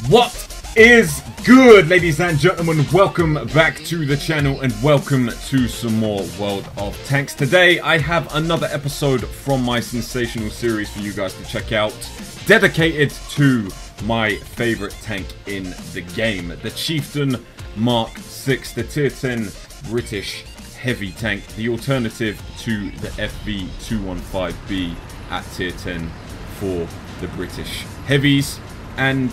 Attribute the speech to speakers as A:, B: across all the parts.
A: What is good, ladies and gentlemen? Welcome back to the channel and welcome to some more World of Tanks. Today I have another episode from my SiNzsational series for you guys to check out, dedicated to my favorite tank in the game, the Chieftain Mark 6, the tier 10 British heavy tank, the alternative to the FV215B at tier 10 for the British heavies. And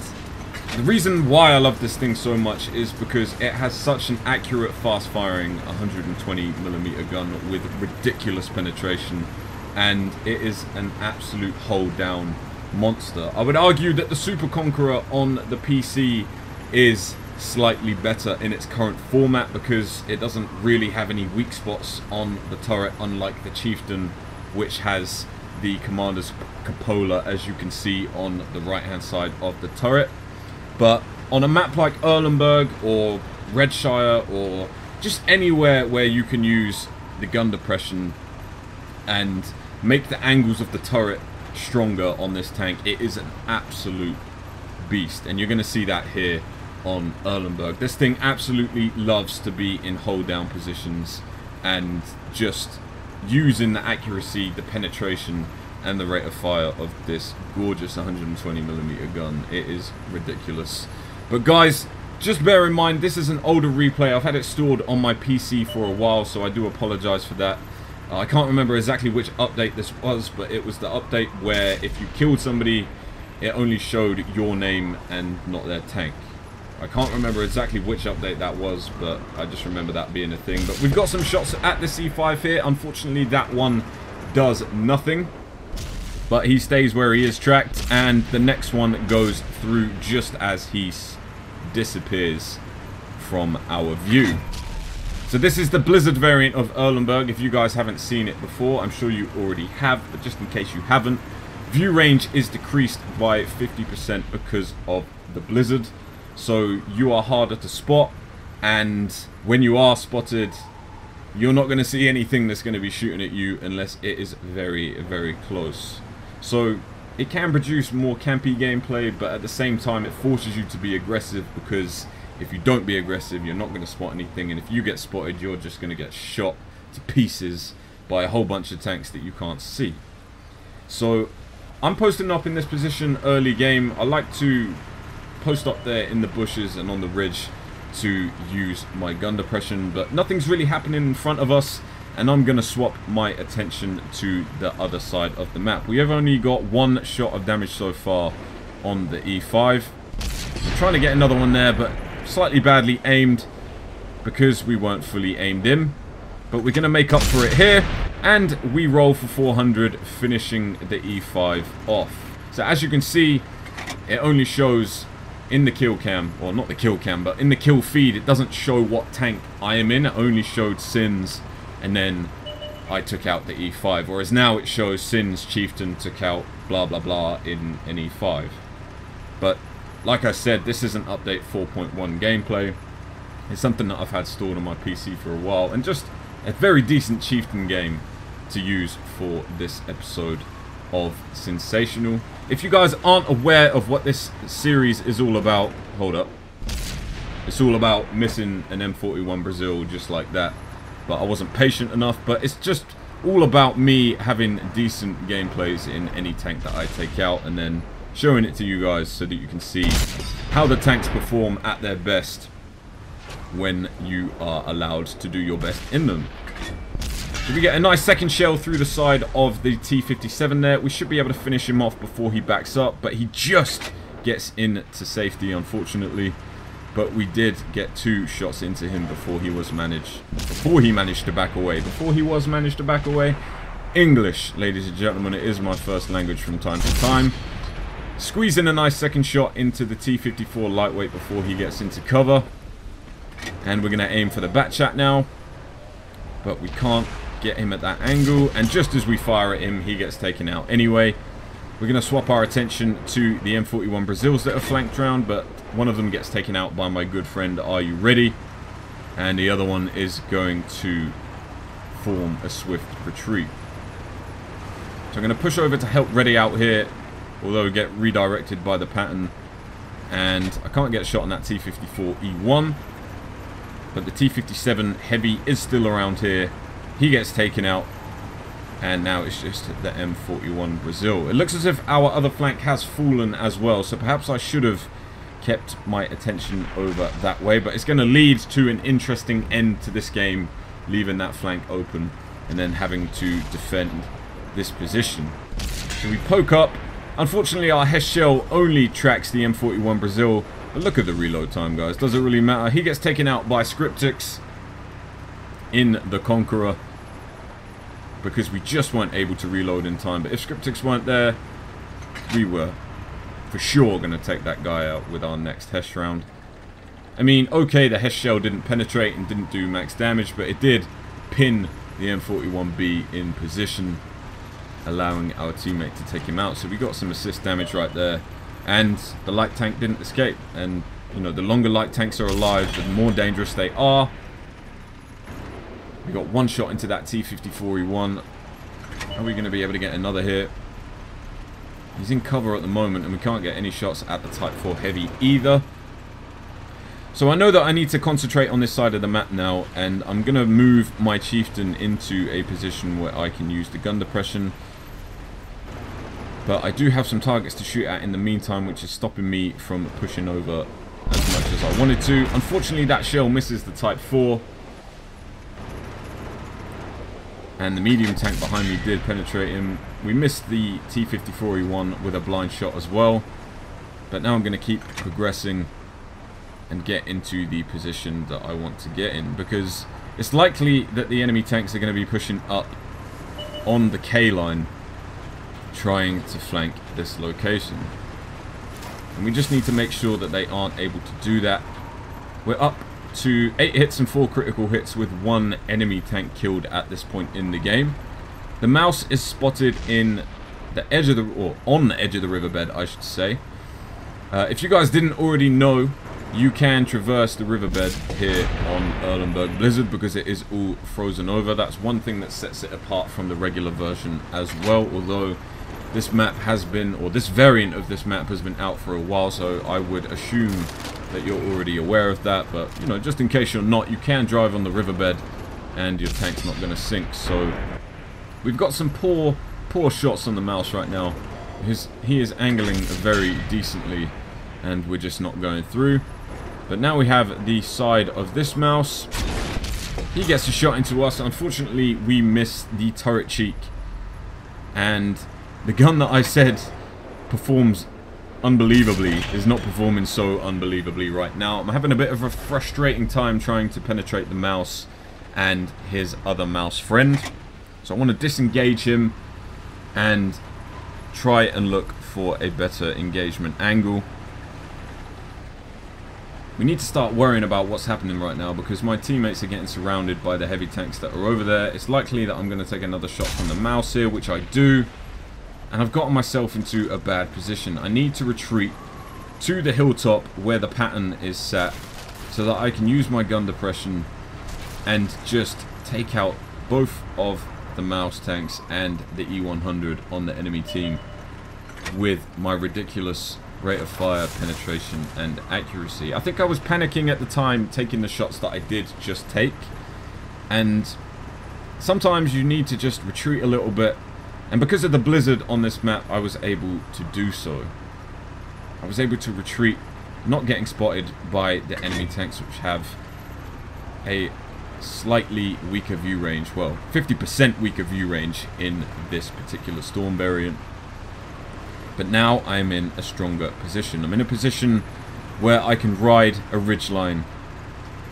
A: the reason why I love this thing so much is because it has such an accurate, fast-firing 120mm gun with ridiculous penetration, and it is an absolute hold-down monster. I would argue that the Super Conqueror on the PC is slightly better in its current format because it doesn't really have any weak spots on the turret, unlike the Chieftain, which has the Commander's cupola, as you can see on the right-hand side of the turret. But on a map like Erlenberg or Redshire or just anywhere where you can use the gun depression and make the angles of the turret stronger on this tank, it is an absolute beast. And you're going to see that here on Erlenberg. This thing absolutely loves to be in hold down positions and just using the accuracy, the penetration and the rate of fire of this gorgeous 120mm gun. It is ridiculous. But guys, just bear in mind, this is an older replay. I've had it stored on my PC for a while, so I do apologize for that. I can't remember exactly which update this was, but it was the update where if you killed somebody, it only showed your name and not their tank. I can't remember exactly which update that was, but I just remember that being a thing. But we've got some shots at the C5 here. Unfortunately, that one does nothing, but he stays where he is tracked, and the next one goes through just as he disappears from our view. So this is the Blizzard variant of Erlenberg. If you guys haven't seen it before, I'm sure you already have, but just in case you haven't, view range is decreased by 50% because of the Blizzard. So you are harder to spot, and when you are spotted, you're not going to see anything that's going to be shooting at you unless it is very, very close. So it can produce more campy gameplay, but at the same time it forces you to be aggressive, because if you don't be aggressive, you're not going to spot anything, and if you get spotted, you're just going to get shot to pieces by a whole bunch of tanks that you can't see. So I'm posting up in this position early game. I like to post up there in the bushes and on the ridge to use my gun depression, but nothing's really happening in front of us, and I'm going to swap my attention to the other side of the map. We have only got one shot of damage so far on the E5. I'm trying to get another one there, but slightly badly aimed because we weren't fully aimed in. But we're going to make up for it here, and we roll for 400, finishing the E5 off. So as you can see, it only shows in the kill cam, or not the kill cam, but in the kill feed, it doesn't show what tank I am in. It only showed SiNz, and then I took out the E5, whereas now it shows SiNz Chieftain took out blah blah blah in an E5. But like I said, this isn't update 4.1 gameplay. It's something that I've had stored on my PC for a while, and just a very decent Chieftain game to use for this episode of SiNzsational. If you guys aren't aware of what this series is all about, hold up. It's all about missing an M41 Brazil just like that. But I wasn't patient enough, but it's just all about me having decent gameplays in any tank that I take out, and then showing it to you guys so that you can see how the tanks perform at their best when you are allowed to do your best in them. So we get a nice second shell through the side of the T-57 there. We should be able to finish him off before he backs up, but he just gets into safety, unfortunately. But we did get two shots into him before he managed to back away. English, ladies and gentlemen, it is my first language from time to time. Squeeze in a nice second shot into the T-54 lightweight before he gets into cover. And we're going to aim for the bat chat now, but we can't get him at that angle, and just as we fire at him, he gets taken out anyway. We're going to swap our attention to the M41 Brazils that are flanked round, but one of them gets taken out by my good friend Are You Ready, and the other one is going to form a swift retreat. So I'm going to push over to help Ready out here, although get redirected by the pattern and I can't get a shot on that T-54E1. But the T-57 Heavy is still around here. He gets taken out. And now it's just the M41 Brazil. It looks as if our other flank has fallen as well. So perhaps I should have kept my attention over that way. But it's going to lead to an interesting end to this game. Leaving that flank open. And then having to defend this position. So we poke up. Unfortunately, our Hess shell only tracks the M41 Brazil. But look at the reload time, guys. Does it really matter? He gets taken out by Scriptix in the Conqueror, because we just weren't able to reload in time. But if Scriptix weren't there, we were for sure going to take that guy out with our next Hess round. I mean, okay, the Hess shell didn't penetrate and didn't do max damage, but it did pin the M41B in position, allowing our teammate to take him out. So we got some assist damage right there. And the light tank didn't escape. And, you know, the longer light tanks are alive, the more dangerous they are. We got one shot into that T-54E1. Are we going to be able to get another here? He's in cover at the moment, and we can't get any shots at the Type 4 Heavy either. So I know that I need to concentrate on this side of the map now, and I'm going to move my Chieftain into a position where I can use the gun depression. But I do have some targets to shoot at in the meantime, which is stopping me from pushing over as much as I wanted to. Unfortunately, that shell misses the Type 4. And the medium tank behind me did penetrate him. We missed the T-54E1 with a blind shot as well. But now I'm going to keep progressing and get into the position that I want to get in. Because it's likely that the enemy tanks are going to be pushing up on the K line, trying to flank this location. And we just need to make sure that they aren't able to do that. We're up to 8 hits and 4 critical hits with 1 enemy tank killed at this point in the game. The mouse is spotted in the edge of the, or on the edge of the riverbed, I should say. If you guys didn't already know, you can traverse the riverbed here on Erlenberg Blizzard because it is all frozen over. That's one thing that sets it apart from the regular version as well, although this map has been, or this variant of this map has been out for a while, so I would assume that you're already aware of that. But, you know, just in case you're not, you can drive on the riverbed and your tank's not going to sink. So we've got some poor shots on the mouse right now. He is angling very decently and we're just not going through. But now we have the side of this mouse. He gets a shot into us. Unfortunately, we miss the turret cheek. And the gun that I said performs unbelievably is not performing so unbelievably right now. I'm having a bit of a frustrating time trying to penetrate the mouse and his other mouse friend. So I want to disengage him and try and look for a better engagement angle. We need to start worrying about what's happening right now because my teammates are getting surrounded by the heavy tanks that are over there. It's likely that I'm going to take another shot from the mouse here, which I do. And I've gotten myself into a bad position. I need to retreat to the hilltop where the pattern is sat so that I can use my gun depression and just take out both of the mouse tanks and the E100 on the enemy team with my ridiculous rate of fire, penetration, and accuracy. I think I was panicking at the time taking the shots that I did just take. And sometimes you need to just retreat a little bit. And because of the blizzard on this map, I was able to do so. I was able to retreat, not getting spotted by the enemy tanks, which have a slightly weaker view range. Well, 50% weaker view range in this particular storm variant. But now I'm in a stronger position. I'm in a position where I can ride a ridgeline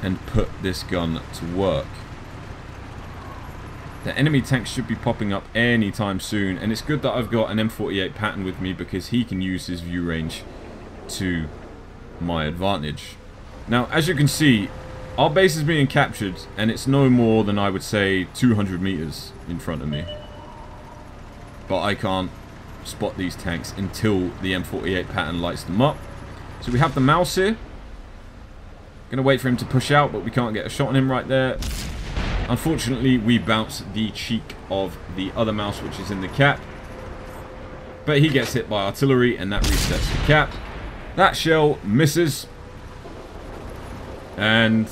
A: and put this gun to work. The enemy tanks should be popping up anytime soon, and it's good that I've got an M48 Patton with me because he can use his view range to my advantage. Now, as you can see, our base is being captured, and it's no more than, I would say, 200 meters in front of me. But I can't spot these tanks until the M48 Patton lights them up. So we have the mouse here. Gonna wait for him to push out, but we can't get a shot on him right there. Unfortunately, we bounce the cheek of the other mouse, which is in the cap. But he gets hit by artillery, and that resets the cap. That shell misses. And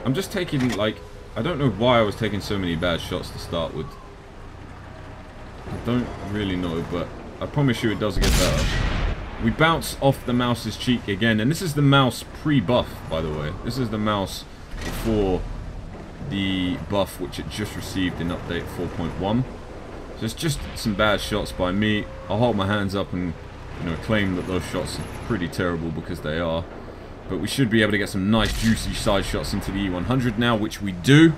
A: I'm just taking, like, I don't know why I was taking so many bad shots to start with. I don't really know, but I promise you it does get better. We bounce off the mouse's cheek again, and this is the mouse pre-buff, by the way. This is the mouse before the buff, which it just received in update 4.1. So it's just some bad shots by me. I'll hold my hands up and, you know, claim that those shots are pretty terrible, because they are. But we should be able to get some nice juicy side shots into the E100 now, which we do.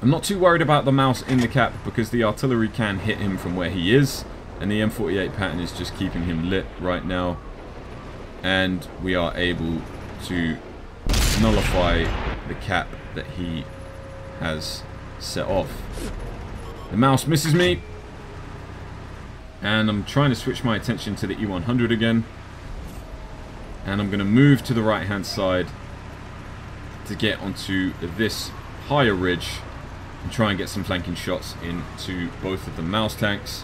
A: I'm not too worried about the mouse in the cap, because the artillery can hit him from where he is. And the M48 pattern is just keeping him lit right now. And we are able to nullify the cap that he has set off. The mouse misses me. And I'm trying to switch my attention to the E100 again. And I'm going to move to the right hand side to get onto this higher ridge and try and get some flanking shots into both of the mouse tanks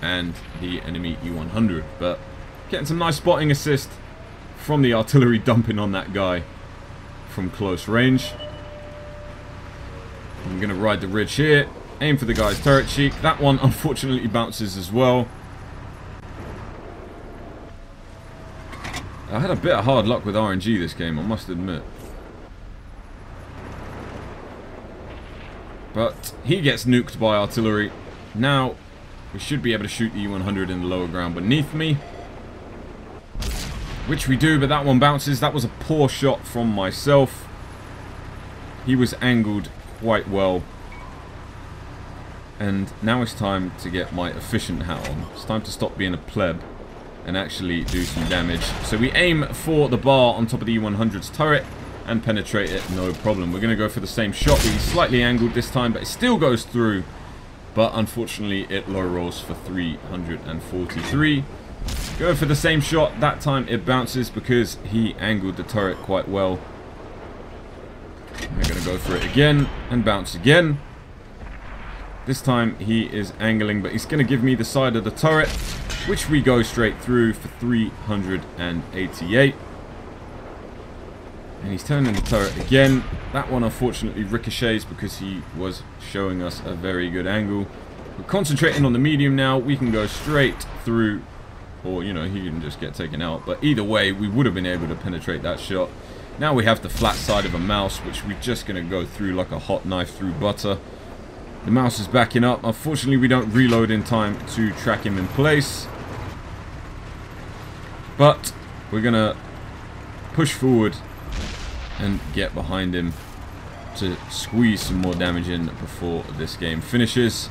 A: and the enemy E100. But getting some nice spotting assist from the artillery dumping on that guy from close range. I'm going to ride the ridge here, aim for the guy's turret cheek. That one unfortunately bounces as well. I had a bit of hard luck with RNG this game, I must admit. But he gets nuked by artillery. Now we should be able to shoot the E100 in the lower ground beneath me. Which we do, but that one bounces. That was a poor shot from myself. He was angled quite well. And now it's time to get my efficient hat on. It's time to stop being a pleb and actually do some damage. So we aim for the bar on top of the E100's turret and penetrate it, no problem. We're going to go for the same shot. He's slightly angled this time, but it still goes through. But unfortunately, it low rolls for 343. Go for the same shot. That time it bounces because he angled the turret quite well. We're going to go for it again and bounce again. This time he is angling, but he's going to give me the side of the turret, which we go straight through for 388. And he's turning the turret again. That one unfortunately ricochets because he was showing us a very good angle. We're concentrating on the medium now. We can go straight through, or, you know, he can just get taken out. But either way, we would have been able to penetrate that shot. Now we have the flat side of a mouse, which we're just going to go through like a hot knife through butter. The mouse is backing up. Unfortunately, we don't reload in time to track him in place. But we're going to push forward and get behind him to squeeze some more damage in before this game finishes.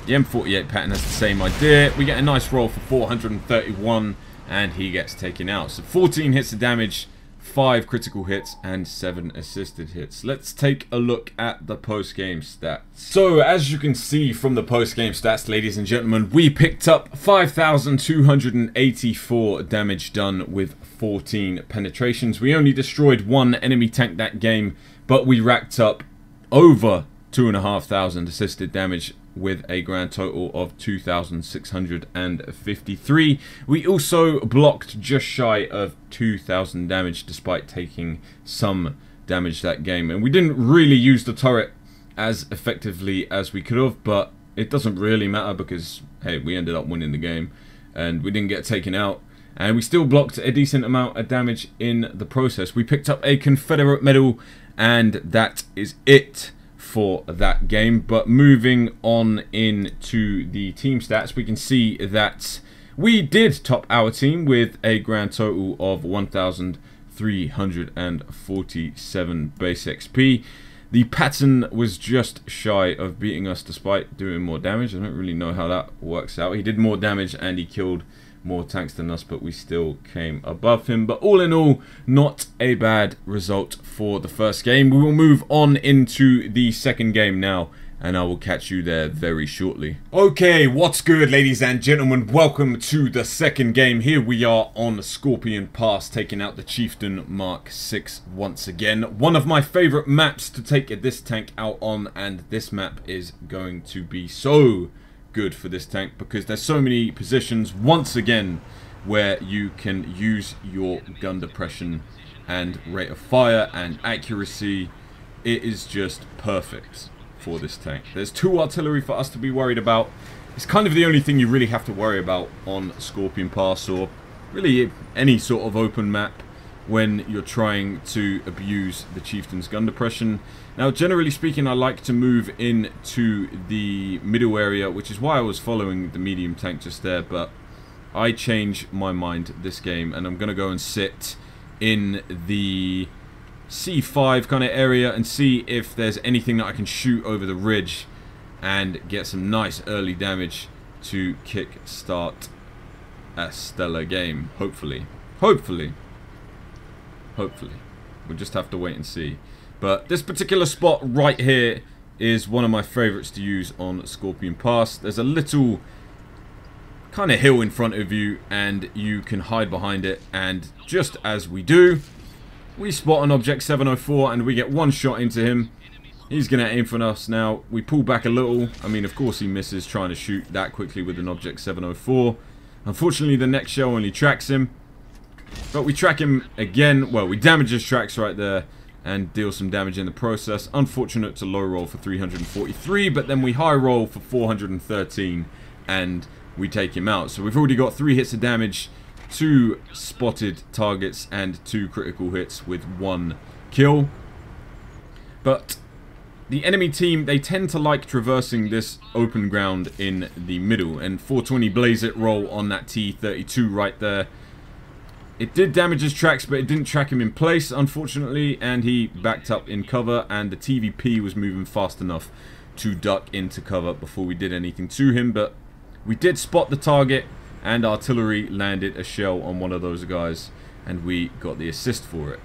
A: The M48 pattern has the same idea. We get a nice roll for 431 and he gets taken out. So 14 hits of damage, 5 critical hits and 7 assisted hits. Let's take a look at the post-game stats. So as you can see from the post-game stats, ladies and gentlemen, we picked up 5,284 damage done with 14 penetrations. We only destroyed 1 enemy tank that game, but we racked up over 2,500 assisted damage with a grand total of 2,653. We also blocked just shy of 2,000 damage despite taking some damage that game. And we didn't really use the turret as effectively as we could have, but it doesn't really matter because, hey, we ended up winning the game and we didn't get taken out. And we still blocked a decent amount of damage in the process. We picked up a Confederate medal and that is it for that game. But moving on into the team stats, we can see that we did top our team with a grand total of 1,347 base XP. The pattern was just shy of beating us despite doing more damage. I don't really know how that works out. He did more damage and he killed more tanks than us, but we still came above him. But all in all, not a bad result for the first game. We will move on into the second game now, and I will catch you there very shortly. Okay, what's good, ladies and gentlemen? Welcome to the second game. Here we are on Scorpion Pass, taking out the Chieftain Mark 6 once again. One of my favorite maps to take this tank out on, and this map is going to be so good for this tank because there's so many positions once again where you can use your gun depression and rate of fire and accuracy. It is just perfect for this tank. There's 2 artillery for us to be worried about. It's kind of the only thing you really have to worry about on Scorpion Pass, or really any sort of open map, when you're trying to abuse the Chieftain's gun depression. Now, generally speaking, I like to move into the middle area, which is why I was following the medium tank just there, but I change my mind this game, and I'm going to go and sit in the C5 kind of area and see if there's anything that I can shoot over the ridge and get some nice early damage to kick start a stellar game, hopefully. Hopefully. We'll just have to wait and see. But this particular spot right here is one of my favorites to use on Scorpion Pass. There's a little kind of hill in front of you, and you can hide behind it, and just as we do, we spot an Object 704 and we get 1 shot into him. He's going to aim for us now. We pull back a little. I mean, of course he misses trying to shoot that quickly with an Object 704. Unfortunately, the next shell only tracks him. But we track him again. Well, we damage his tracks right there and deal some damage in the process. Unfortunate to low roll for 343, but then we high roll for 413 and we take him out. So we've already got 3 hits of damage, 2 spotted targets and 2 critical hits with 1 kill. But the enemy team, they tend to like traversing this open ground in the middle, and 420 blaze it roll on that T32 right there. It did damage his tracks, but it didn't track him in place, unfortunately, and he backed up in cover, and the TVP was moving fast enough to duck into cover before we did anything to him. But we did spot the target, and artillery landed a shell on one of those guys, and we got the assist for it.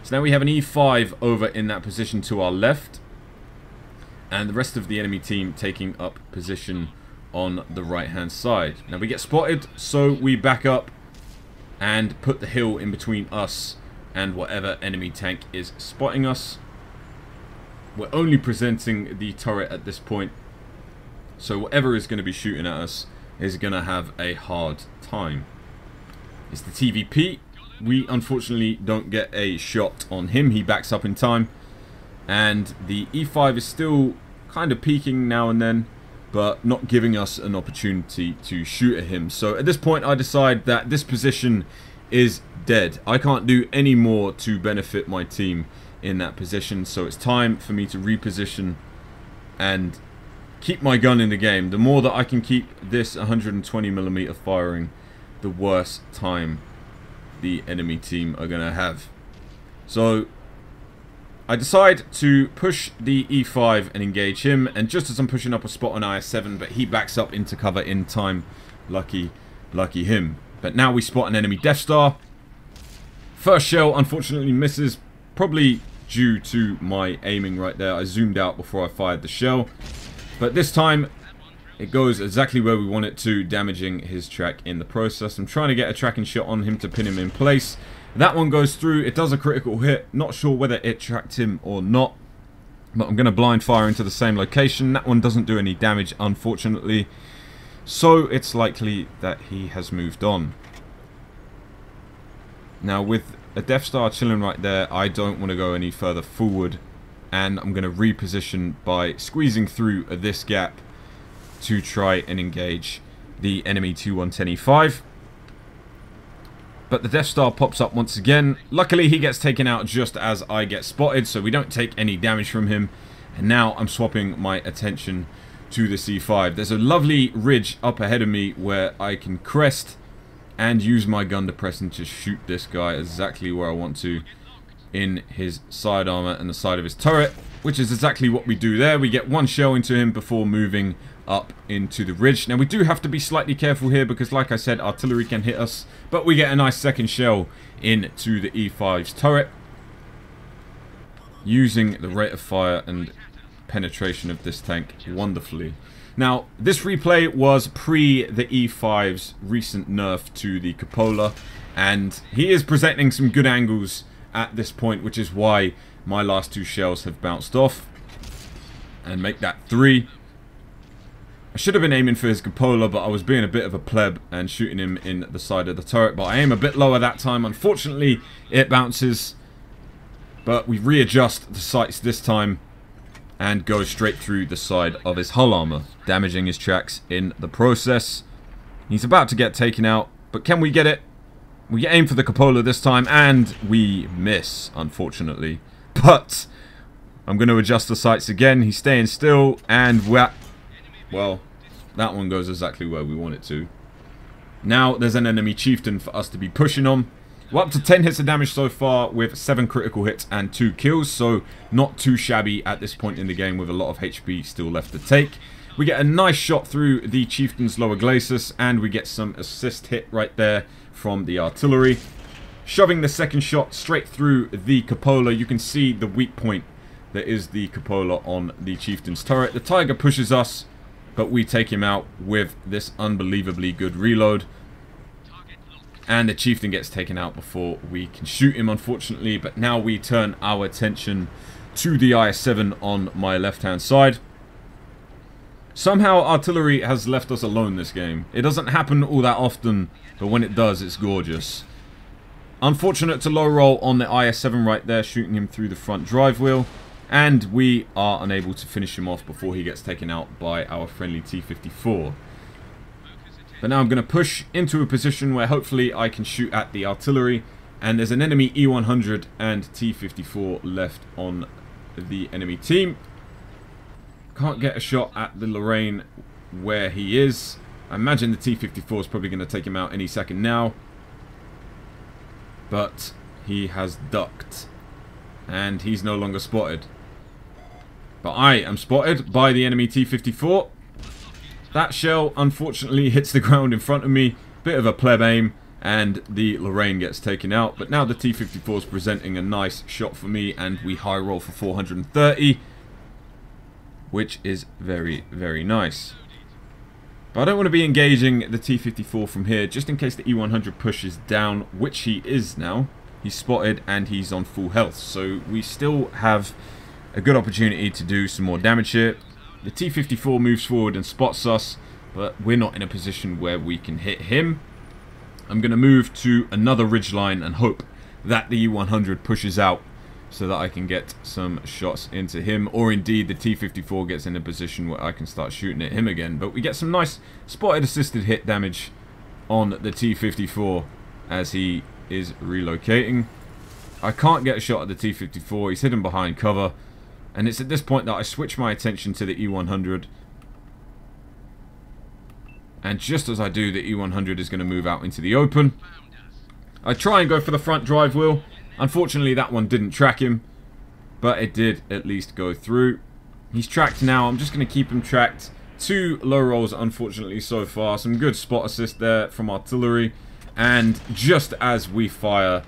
A: So now we have an E5 over in that position to our left, and the rest of the enemy team taking up position on the right hand side. Now we get spotted, so we back up and put the hill in between us and whatever enemy tank is spotting us. We're only presenting the turret at this point, so whatever is going to be shooting at us is going to have a hard time. It's the TVP. We unfortunately don't get a shot on him. He backs up in time. And the E5 is still kind of peeking now and then, but not giving us an opportunity to shoot at him. So at this point I decide that this position is dead. I can't do any more to benefit my team in that position. So it's time for me to reposition and keep my gun in the game. The more that I can keep this 120mm firing, the worse time the enemy team are going to have. So I decide to push the E5 and engage him, and just as I'm pushing up a spot on IS-7, but he backs up into cover in time. Lucky him. But now we spot an enemy Death Star. First shell unfortunately misses, probably due to my aiming right there. I zoomed out before I fired the shell. But this time it goes exactly where we want it to, damaging his track in the process. I'm trying to get a tracking shot on him to pin him in place. That one goes through. It does a critical hit. Not sure whether it tracked him or not, but I'm going to blind fire into the same location. That one doesn't do any damage, unfortunately. So it's likely that he has moved on. Now with a Death Star chilling right there, I don't want to go any further forward, and I'm going to reposition by squeezing through this gap to try and engage the enemy T110E5. But the Death Star pops up once again. Luckily he gets taken out just as I get spotted, so we don't take any damage from him. And now I'm swapping my attention to the C5. There's a lovely ridge up ahead of me where I can crest and use my gun depressant to shoot this guy exactly where I want to, in his side armor and the side of his turret, which is exactly what we do there. We get 1 shell into him before moving up into the ridge. Now we do have to be slightly careful here because, like I said, artillery can hit us, but we get a nice second shell into the E5's turret, using the rate of fire and penetration of this tank wonderfully. Now this replay was pre the E5's recent nerf to the cupola, and he is presenting some good angles at this point, which is why my last 2 shells have bounced off and make that 3. I should have been aiming for his cupola, but I was being a bit of a pleb and shooting him in the side of the turret. But I aim a bit lower that time. Unfortunately, it bounces. But we readjust the sights this time and go straight through the side of his hull armor, damaging his tracks in the process. He's about to get taken out, but can we get it? We aim for the cupola this time, and we miss, unfortunately. But I'm going to adjust the sights again. He's staying still, and well, that one goes exactly where we want it to. Now there's an enemy chieftain for us to be pushing on. We're up to 10 hits of damage so far with 7 critical hits and 2 kills. So not too shabby at this point in the game with a lot of HP still left to take. We get a nice shot through the chieftain's lower glacis, and we get some assist hit right there from the artillery. Shoving the second shot straight through the cupola. You can see the weak point that is the cupola on the chieftain's turret. The tiger pushes us, but we take him out with this unbelievably good reload. And the chieftain gets taken out before we can shoot him, unfortunately. But now we turn our attention to the IS-7 on my left-hand side. Somehow artillery has left us alone this game. It doesn't happen all that often, but when it does, it's gorgeous. Unfortunate to low roll on the IS-7 right there, shooting him through the front drive wheel. And we are unable to finish him off before he gets taken out by our friendly T-54. But now I'm going to push into a position where hopefully I can shoot at the artillery. And there's an enemy E-100 and T-54 left on the enemy team. Can't get a shot at the Lorraine where he is. I imagine the T-54 is probably going to take him out any second now. But he has ducked. And he's no longer spotted. But I am spotted by the enemy T-54. That shell unfortunately hits the ground in front of me. Bit of a pleb aim, and the Lorraine gets taken out. But now the T-54 is presenting a nice shot for me, and we high roll for 430. Which is very, very nice. But I don't want to be engaging the T-54 from here, just in case the E-100 pushes down, which he is now. He's spotted and he's on full health, so we still have a good opportunity to do some more damage here. The T-54 moves forward and spots us, but we're not in a position where we can hit him. I'm going to move to another ridgeline and hope that the E-100 pushes out so that I can get some shots into him, or indeed the T-54 gets in a position where I can start shooting at him again. But we get some nice spotted assisted hit damage on the T-54 as he is relocating. I can't get a shot at the T-54. He's hidden behind cover, and it's at this point that I switch my attention to the E-100. And just as I do, the E-100 is going to move out into the open. I try and go for the front drive wheel. Unfortunately, that one didn't track him, but it did at least go through. He's tracked now. I'm just going to keep him tracked. 2 low rolls, unfortunately, so far. Some good spot assist there from artillery. And just as we fire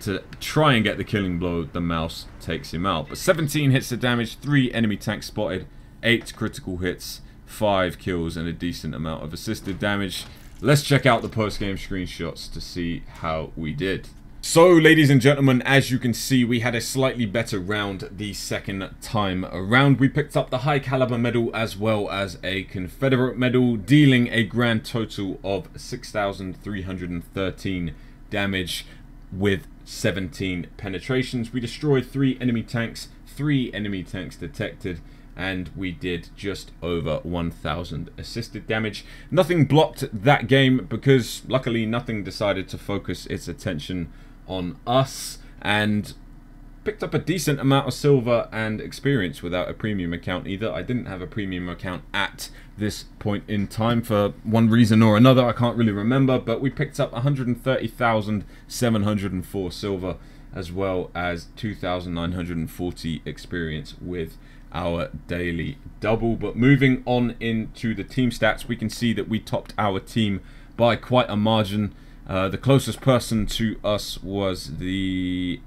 A: to try and get the killing blow, the mouse takes him out. But 17 hits of damage, 3 enemy tanks spotted, 8 critical hits, 5 kills, and a decent amount of assisted damage. Let's check out the post-game screenshots to see how we did. So, ladies and gentlemen, as you can see, we had a slightly better round the second time around. We picked up the high caliber medal as well as a Confederate medal, dealing a grand total of 6,313 damage with 17 penetrations. We destroyed 3 enemy tanks, 3 enemy tanks detected, and we did just over 1,000 assisted damage. Nothing blocked that game because luckily nothing decided to focus its attention on us, and picked up a decent amount of silver and experience without a premium account either. I didn't have a premium account at this point in time for one reason or another. I can't really remember, but we picked up 130,704 silver as well as 2,940 experience with our daily double. But moving on into the team stats, we can see that we topped our team by quite a margin. The closest person to us was the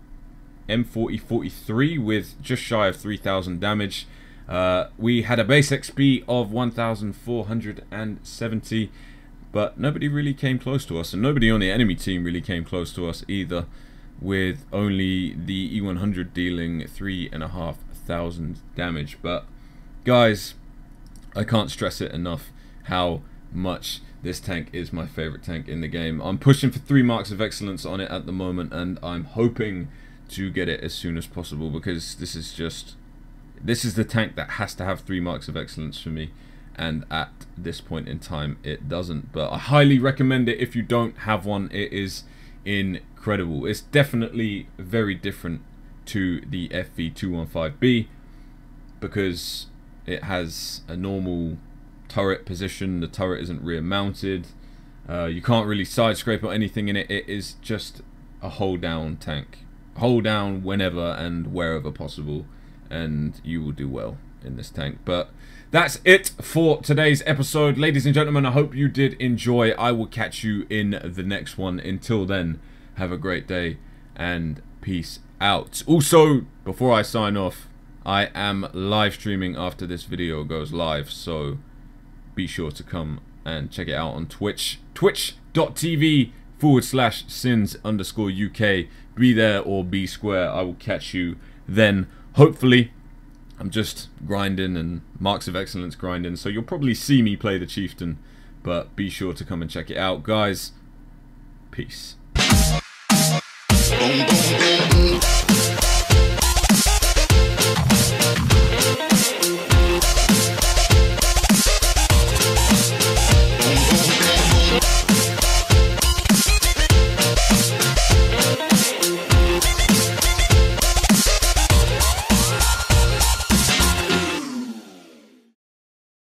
A: M4043 with just shy of 3,000 damage. We had a base XP of 1,470, but nobody really came close to us, and nobody on the enemy team really came close to us either, with only the E100 dealing 3,500 damage. But guys, I can't stress it enough how much this tank is my favorite tank in the game. I'm pushing for 3 marks of excellence on it at the moment, and I'm hoping to get it as soon as possible, because this is the tank that has to have 3 marks of excellence for me, and at this point in time it doesn't. But I highly recommend it if you don't have one. It is incredible. It's definitely very different to the FV215B because it has a normal turret position. The turret isn't rear mounted. You can't really side scrape or anything in it. It is just a hold down tank. Hold down whenever and wherever possible, and you will do well in this tank. But that's it for today's episode, ladies and gentlemen. I hope you did enjoy. I will catch you in the next one. Until then, have a great day and peace out. Also, before I sign off, I am live streaming after this video goes live, so be sure to come and check it out on Twitch, twitch.tv/SiNz_UK. Be there or be square. I will catch you then. Hopefully, I'm just grinding and marks of excellence grinding, so you'll probably see me play the Chieftain, but be sure to come and check it out, guys. Peace.